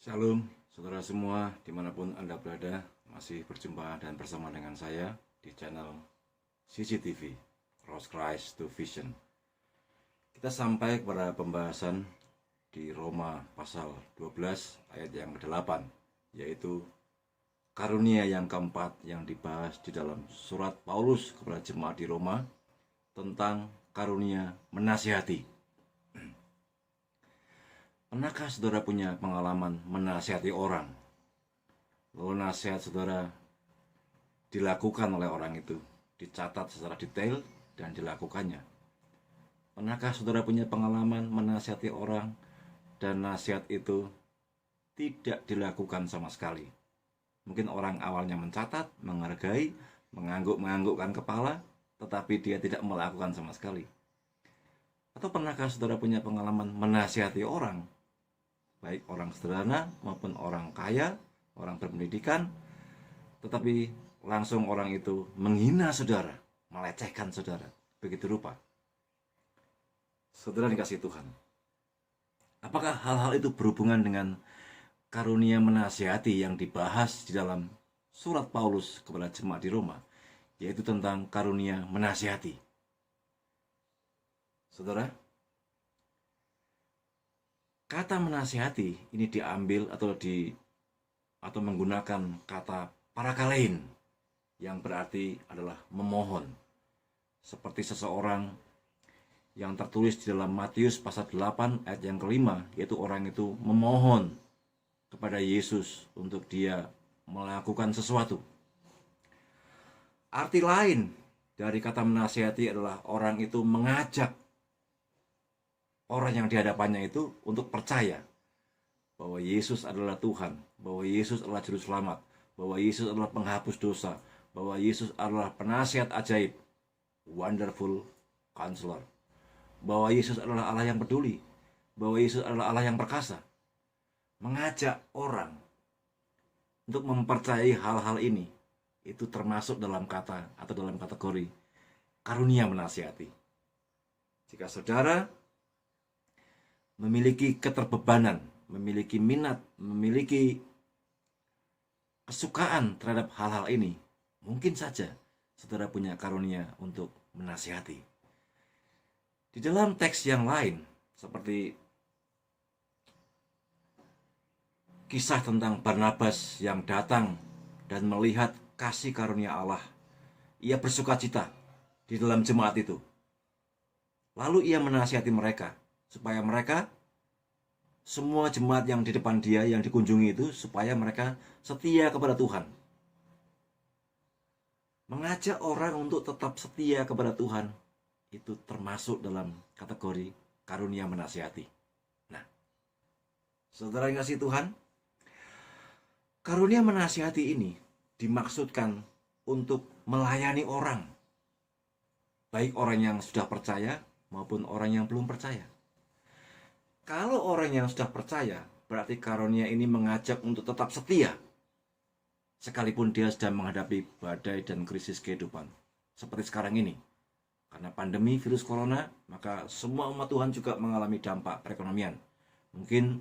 Shalom, saudara semua, dimanapun Anda berada, masih berjumpa dan bersama dengan saya di channel CCTV, Cross Christ to Vision. Kita sampai kepada pembahasan di Roma pasal 12 ayat yang ke-8, yaitu karunia yang keempat yang dibahas di dalam surat Paulus kepada jemaat di Roma tentang karunia menasihati. Pernahkah saudara punya pengalaman menasihati orang? Lalu nasihat saudara dilakukan oleh orang itu, dicatat secara detail dan dilakukannya. Pernahkah saudara punya pengalaman menasihati orang dan nasihat itu tidak dilakukan sama sekali? Mungkin orang awalnya mencatat, menghargai, mengangguk-menganggukkan kepala, tetapi dia tidak melakukan sama sekali. Atau pernahkah saudara punya pengalaman menasihati orang, baik orang sederhana maupun orang kaya, orang berpendidikan, tetapi langsung orang itu menghina saudara, melecehkan saudara, begitu rupa? Saudara dikasih Tuhan, apakah hal-hal itu berhubungan dengan karunia menasihati yang dibahas di dalam surat Paulus kepada jemaat di Roma, yaitu tentang karunia menasihati? Saudara, kata menasihati ini diambil atau menggunakan kata parakalein yang berarti adalah memohon. Seperti seseorang yang tertulis di dalam Matius pasal 8 ayat yang kelima, yaitu orang itu memohon kepada Yesus untuk dia melakukan sesuatu. Arti lain dari kata menasihati adalah orang itu mengajak orang yang di hadapannya itu untuk percaya bahwa Yesus adalah Tuhan, bahwa Yesus adalah juru selamat, bahwa Yesus adalah penghapus dosa, bahwa Yesus adalah penasihat ajaib, wonderful counselor, bahwa Yesus adalah Allah yang peduli, bahwa Yesus adalah Allah yang perkasa. Mengajak orang untuk mempercayai hal-hal ini itu termasuk dalam kata atau dalam kategori karunia menasihati. Jika saudara memiliki keterbebanan, memiliki minat, memiliki kesukaan terhadap hal-hal ini, mungkin saja saudara punya karunia untuk menasihati. Di dalam teks yang lain, seperti kisah tentang Barnabas yang datang dan melihat kasih karunia Allah, ia bersukacita di dalam jemaat itu. Lalu ia menasihati mereka, supaya mereka, semua jemaat yang di depan dia, yang dikunjungi itu, supaya mereka setia kepada Tuhan. Mengajak orang untuk tetap setia kepada Tuhan, itu termasuk dalam kategori karunia menasihati. Nah, saudara yang kasih Tuhan, karunia menasihati ini dimaksudkan untuk melayani orang, baik orang yang sudah percaya maupun orang yang belum percaya. Kalau orang yang sudah percaya, berarti karunia ini mengajak untuk tetap setia, sekalipun dia sedang menghadapi badai dan krisis kehidupan, seperti sekarang ini. Karena pandemi virus corona, maka semua umat Tuhan juga mengalami dampak perekonomian. Mungkin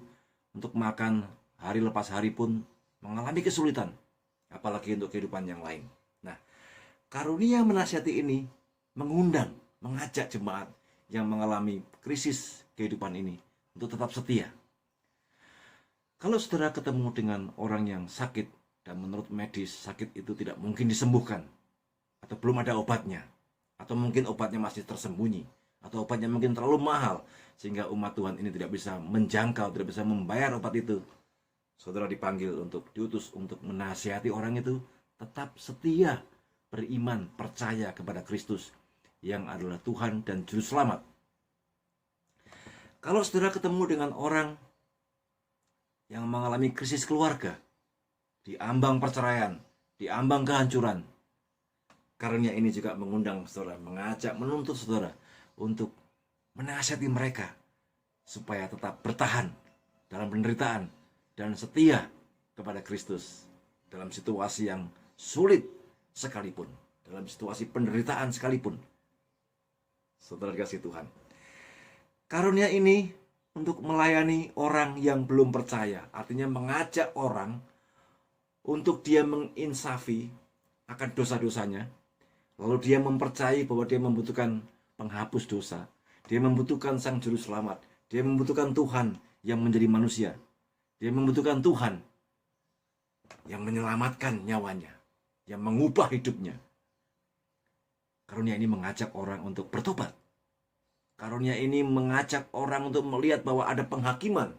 untuk makan hari lepas hari pun mengalami kesulitan, apalagi untuk kehidupan yang lain. Nah, karunia menasihati ini mengajak jemaat yang mengalami krisis kehidupan ini untuk tetap setia. Kalau saudara ketemu dengan orang yang sakit dan menurut medis sakit itu tidak mungkin disembuhkan, atau belum ada obatnya, atau mungkin obatnya masih tersembunyi, atau obatnya mungkin terlalu mahal sehingga umat Tuhan ini tidak bisa menjangkau, tidak bisa membayar obat itu, saudara dipanggil untuk diutus untuk menasihati orang itu tetap setia, beriman, percaya kepada Kristus yang adalah Tuhan dan Juru Selamat. Kalau saudara ketemu dengan orang yang mengalami krisis keluarga, di ambang perceraian, di ambang kehancuran, karunia ini juga mengundang saudara, mengajak, menuntut saudara untuk menasihati mereka supaya tetap bertahan dalam penderitaan dan setia kepada Kristus dalam situasi yang sulit sekalipun, dalam situasi penderitaan sekalipun. Saudara dikasih Tuhan, karunia ini untuk melayani orang yang belum percaya. Artinya mengajak orang untuk dia menginsafi akan dosa-dosanya. Lalu dia mempercayai bahwa dia membutuhkan penghapus dosa. Dia membutuhkan Sang Juru Selamat. Dia membutuhkan Tuhan yang menjadi manusia. Dia membutuhkan Tuhan yang menyelamatkan nyawanya, yang mengubah hidupnya. Karunia ini mengajak orang untuk bertobat. Karunia ini mengajak orang untuk melihat bahwa ada penghakiman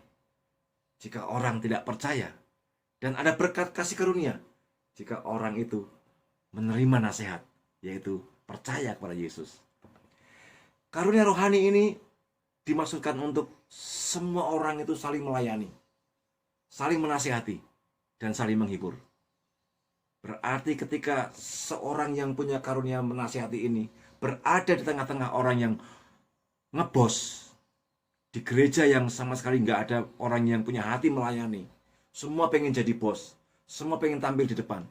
jika orang tidak percaya. Dan ada berkat kasih karunia jika orang itu menerima nasihat, yaitu percaya kepada Yesus. Karunia rohani ini dimaksudkan untuk semua orang itu saling melayani, saling menasihati, dan saling menghibur. Berarti ketika seorang yang punya karunia menasihati ini berada di tengah-tengah orang yang ngebos, di gereja yang sama sekali nggak ada orang yang punya hati melayani, semua pengen jadi bos, semua pengen tampil di depan.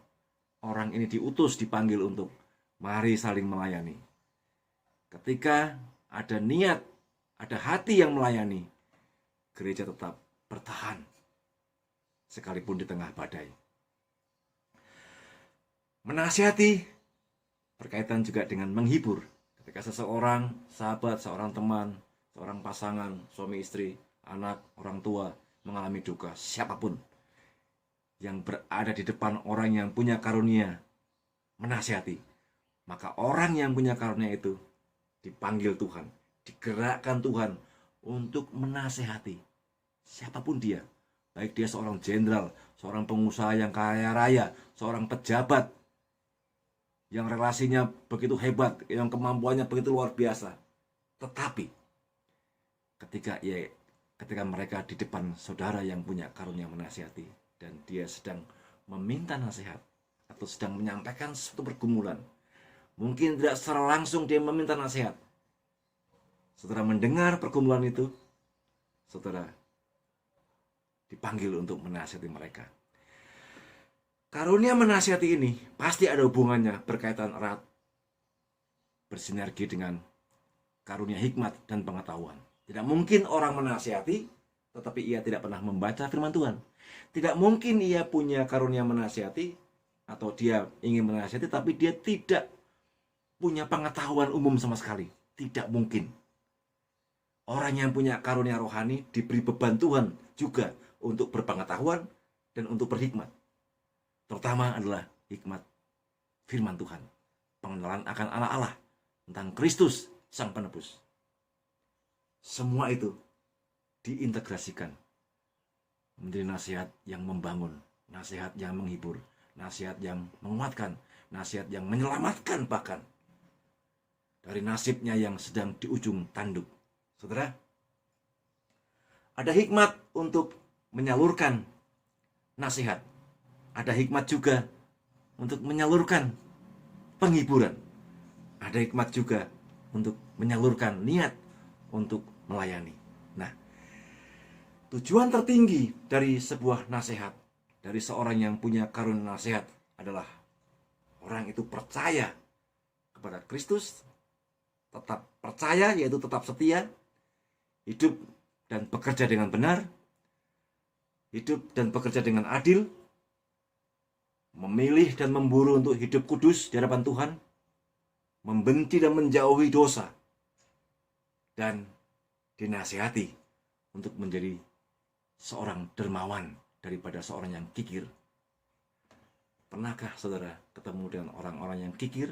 Orang ini diutus, dipanggil untuk mari saling melayani. Ketika ada niat, ada hati yang melayani, gereja tetap bertahan sekalipun di tengah badai. Menasihati berkaitan juga dengan menghibur. Ketika seseorang, sahabat, seorang teman, seorang pasangan, suami istri, anak, orang tua mengalami duka, siapapun yang berada di depan orang yang punya karunia menasihati, maka orang yang punya karunia itu dipanggil Tuhan, digerakkan Tuhan untuk menasihati siapapun dia. Baik dia seorang jenderal, seorang pengusaha yang kaya raya, seorang pejabat yang relasinya begitu hebat, yang kemampuannya begitu luar biasa. Tetapi ketika mereka di depan saudara yang punya karunia menasihati, dan dia sedang meminta nasihat atau sedang menyampaikan suatu pergumulan, mungkin tidak secara langsung dia meminta nasihat, saudara mendengar pergumulan itu, saudara dipanggil untuk menasihati mereka. Karunia menasihati ini pasti ada hubungannya, berkaitan erat, bersinergi dengan karunia hikmat dan pengetahuan. Tidak mungkin orang menasihati tetapi ia tidak pernah membaca firman Tuhan. Tidak mungkin ia punya karunia menasihati atau dia ingin menasihati tapi dia tidak punya pengetahuan umum sama sekali. Tidak mungkin. Orang yang punya karunia rohani diberi beban Tuhan juga untuk berpengetahuan dan untuk berhikmat. Terutama adalah hikmat firman Tuhan, pengenalan akan anak Allah, tentang Kristus Sang Penebus. Semua itu diintegrasikan menjadi nasihat yang membangun, nasihat yang menghibur, nasihat yang menguatkan, nasihat yang menyelamatkan bahkan dari nasibnya yang sedang di ujung tanduk. Saudara, ada hikmat untuk menyalurkan nasihat. Ada hikmat juga untuk menyalurkan penghiburan. Ada hikmat juga untuk menyalurkan niat untuk melayani. Nah, tujuan tertinggi dari sebuah nasihat, dari seorang yang punya karunia nasihat adalah orang itu percaya kepada Kristus, tetap percaya yaitu tetap setia, hidup dan bekerja dengan benar, hidup dan bekerja dengan adil, memilih dan memburu untuk hidup kudus di hadapan Tuhan, membenci dan menjauhi dosa, dan dinasihati untuk menjadi seorang dermawan daripada seorang yang kikir. Pernahkah saudara ketemu dengan orang-orang yang kikir,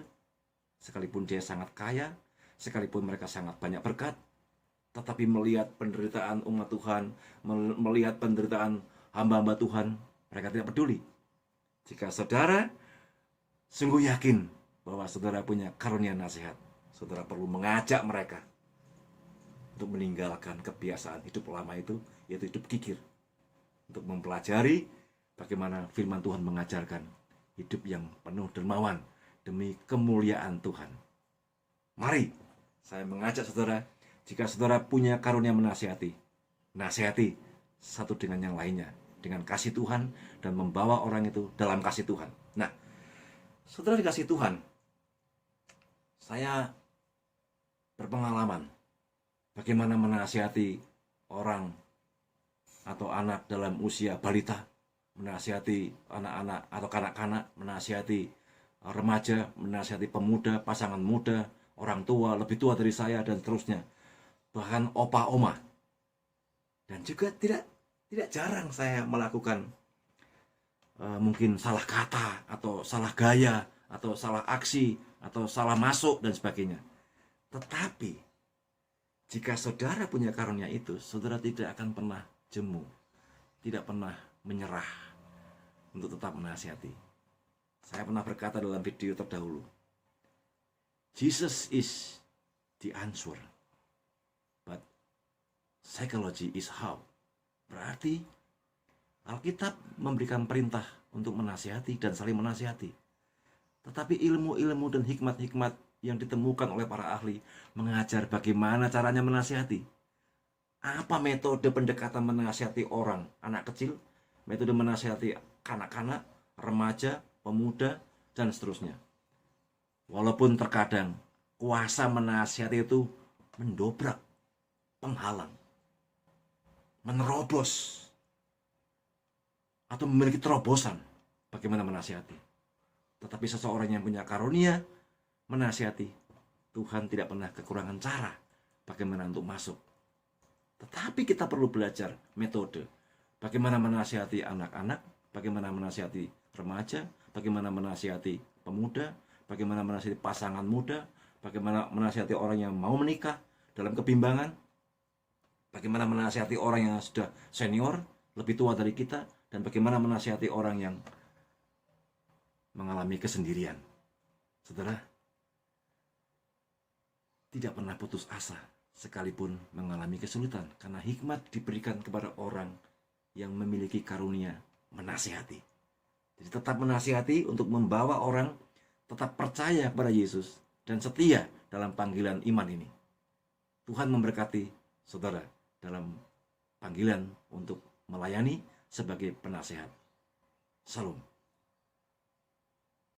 sekalipun dia sangat kaya, sekalipun mereka sangat banyak berkat, tetapi melihat penderitaan umat Tuhan, melihat penderitaan hamba-hamba Tuhan, mereka tidak peduli. Jika saudara sungguh yakin bahwa saudara punya karunia nasihat, saudara perlu mengajak mereka untuk meninggalkan kebiasaan hidup lama itu, yaitu hidup kikir, untuk mempelajari bagaimana firman Tuhan mengajarkan hidup yang penuh dermawan demi kemuliaan Tuhan. Mari saya mengajak saudara, jika saudara punya karunia menasihati, nasihati satu dengan yang lainnya dengan kasih Tuhan dan membawa orang itu dalam kasih Tuhan. Nah, saudara dikasih Tuhan, saya berpengalaman bagaimana menasihati orang atau anak dalam usia balita, menasihati anak-anak atau kanak-kanak, menasihati remaja, menasihati pemuda, pasangan muda, orang tua, lebih tua dari saya, dan seterusnya. Bahkan opa oma. Dan juga tidak jarang saya melakukan mungkin salah kata, atau salah gaya, atau salah aksi, atau salah masuk, dan sebagainya. Tetapi jika saudara punya karunia itu, saudara tidak akan pernah jemu, tidak pernah menyerah untuk tetap menasihati. Saya pernah berkata dalam video terdahulu, Jesus is the answer, but psychology is how. Berarti Alkitab memberikan perintah untuk menasihati dan saling menasihati. Tetapi ilmu-ilmu dan hikmat-hikmat yang ditemukan oleh para ahli mengajar bagaimana caranya menasihati. Apa metode pendekatan menasihati orang, anak kecil, metode menasihati kanak-kanak, remaja, pemuda, dan seterusnya. Walaupun terkadang kuasa menasihati itu mendobrak, penghalang, menerobos, atau memiliki terobosan bagaimana menasihati. Tetapi seseorang yang punya karunia menasihati, Tuhan tidak pernah kekurangan cara bagaimana untuk masuk. Tetapi kita perlu belajar metode bagaimana menasihati anak-anak, bagaimana menasihati remaja, bagaimana menasihati pemuda, bagaimana menasihati pasangan muda, bagaimana menasihati orang yang mau menikah dalam kebimbangan, bagaimana menasihati orang yang sudah senior, lebih tua dari kita, dan bagaimana menasihati orang yang mengalami kesendirian. Saudara, tidak pernah putus asa sekalipun mengalami kesulitan, karena hikmat diberikan kepada orang yang memiliki karunia menasihati. Jadi tetap menasihati untuk membawa orang tetap percaya kepada Yesus dan setia dalam panggilan iman ini. Tuhan memberkati saudara dalam panggilan untuk melayani sebagai penasehat. Salam.